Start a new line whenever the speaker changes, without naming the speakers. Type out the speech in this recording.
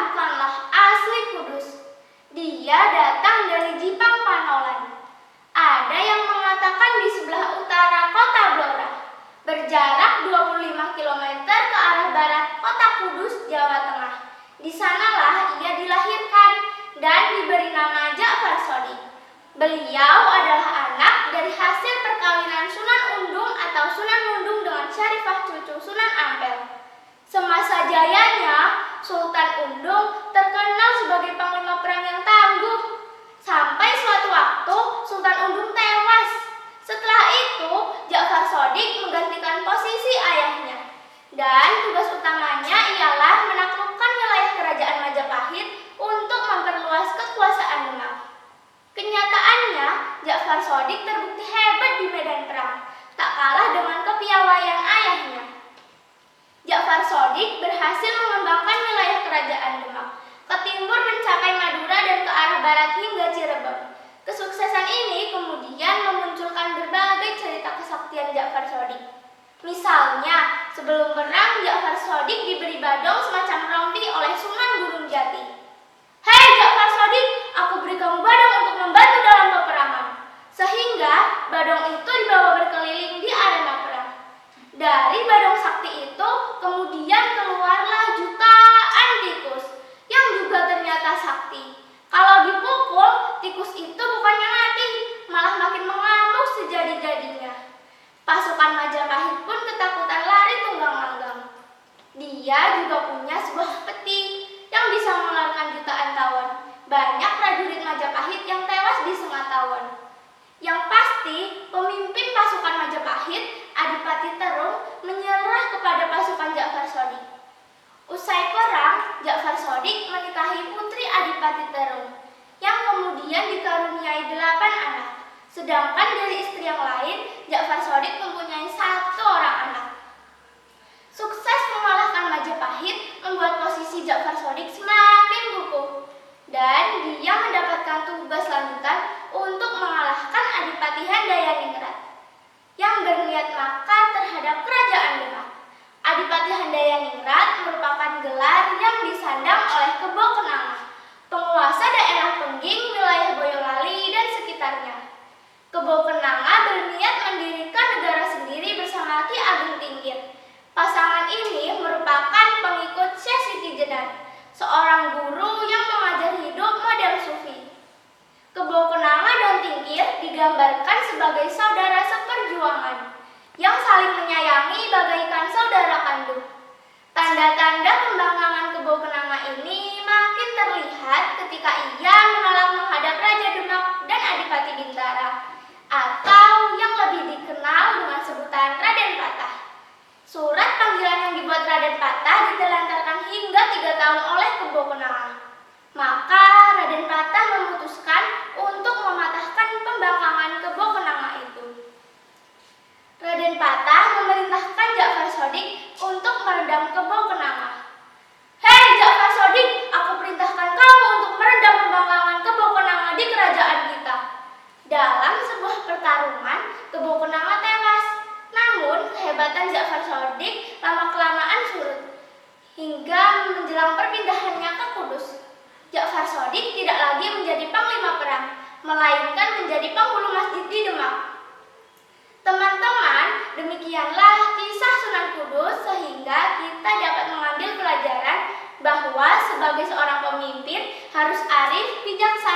bukanlah asli Kudus. Dia datang dari Jipang Panolan. Ada yang mengatakan di sebelah utara kota Blora, berjarak 25 km ke arah barat kota Kudus, Jawa Tengah. Di sanalah ia dilahirkan dan diberi nama Ja'far Shodiq. Beliau adalah anak dari hasil perkawinan Sunan Undung atau Sunan Mundung dengan Syarifah cucu Sunan Ampel. Semasa jayanya, Sultan Undung terkenal sebagai panglima perang yang tangguh. Sampai suatu waktu Sultan Undung tewas. Setelah itu, Ja'far Shodiq menggantikan posisi ayahnya. Dan tugas utamanya ialah menaklukkan wilayah kerajaan Majapahit untuk memperluas kekuasaan Demak. Kenyataannya, Ja'far Shodiq terbukti hebat di medan perang, tak kalah dengan kepiawaian ayahnya. Ja'far Shodiq berhasil mengembangkan wilayah kerajaan Demak, ke timur mencapai Madura dan ke arah barat hingga Cirebon. Kesuksesan ini kemudian memunculkan berbagai cerita kesaktian Ja'far Shodiq. Misalnya, sebelum perang Ja'far Shodiq diberi badong semacam rompi oleh Sunan Gunung Jati. "Hei Ja'far Shodiq, aku beri kamu badong untuk membantu dalam peperangan." Sehingga badong itu dibawa berkeliling di arena perang. Dari badong sakti itu kemudian keluarlah jutaan tikus yang juga ternyata sakti. Kalau dipukul, tikus itu bukannya mati, malah makin mengamuk sejadi-jadinya. Pasukan Majapahit pun ketakutan lari tunggang-langgang. Dia juga punya sebuah peti yang bisa mengeluarkan jutaan tawon. Banyak prajurit Majapahit yang tewas di Sengatawon. Yang pasti, pemimpin pasukan Majapahit, Adipati Terung, menyerah kepada pasukan Ja'far Shodiq. Usai perang, Ja'far Shodiq menikahi putri Adipati Terung, yang kemudian dikaruniai 8 anak. Sedangkan dari istri yang lain, Ja'far Shodiq mempunyai 1 orang anak. Sukses mengalahkan Majapahit membuat posisi Ja'far Shodiq semakin kukuh. Dan dia mendapatkan tugas lanjutan untuk mengalahkan Adipati Handayaningrat yang berniat makar terhadap kerajaan Demak. Adipati Handayaningrat merupakan gelar yang disandang oleh Kebo Kenanga, penguasa daerah Pengging, wilayah Boyolali dan sekitarnya. Kebo Kenanga berniat mendirikan negara sendiri bersama Ki Ageng Tingkir. Pasangan ini merupakan pengikut Syekh Siti Jenar, seorang guru yang mengajar hidup model sufi. Kebo Kenanga dan Tingkir digambarkan sebagai saudara seperjuangan yang saling menyayangi bagaikan saudara kandung. Tanda-tanda pembangkangan Kebo Kenanga ini makin terlihat ketika ia menolak menghadap Raja Demak dan Adipati Bintara, atau yang lebih dikenal dengan sebutan Raden Patah. Surat panggilan yang dibuat Raden Patah ditelantarkan hingga 3 tahun oleh Kebo Kenanga. Maka Raden Patah memutuskan untuk mematahkan pembangkangan Kebo Kenanga itu. Raden Patah memerintahkan Ja'far Shodiq untuk meredam Kebo Kenanga. "Hei Ja'far Shodiq, aku perintahkan kamu untuk meredam pembangkangan Kebo Kenanga di kerajaan kita." Dalam sebuah pertarungan, Kebo Kenanga tewas. Namun, kehebatan Ja'far Shodiq lama-kelamaan surut hingga menjelang perpindahannya ke Kudus. Ja'far Shodiq tidak lagi menjadi panglima perang, melainkan menjadi penghulu masjid di Demak. Teman-teman, demikianlah kisah Sunan Kudus sehingga kita dapat mengambil pelajaran bahwa sebagai seorang pemimpin harus arif, bijaksana,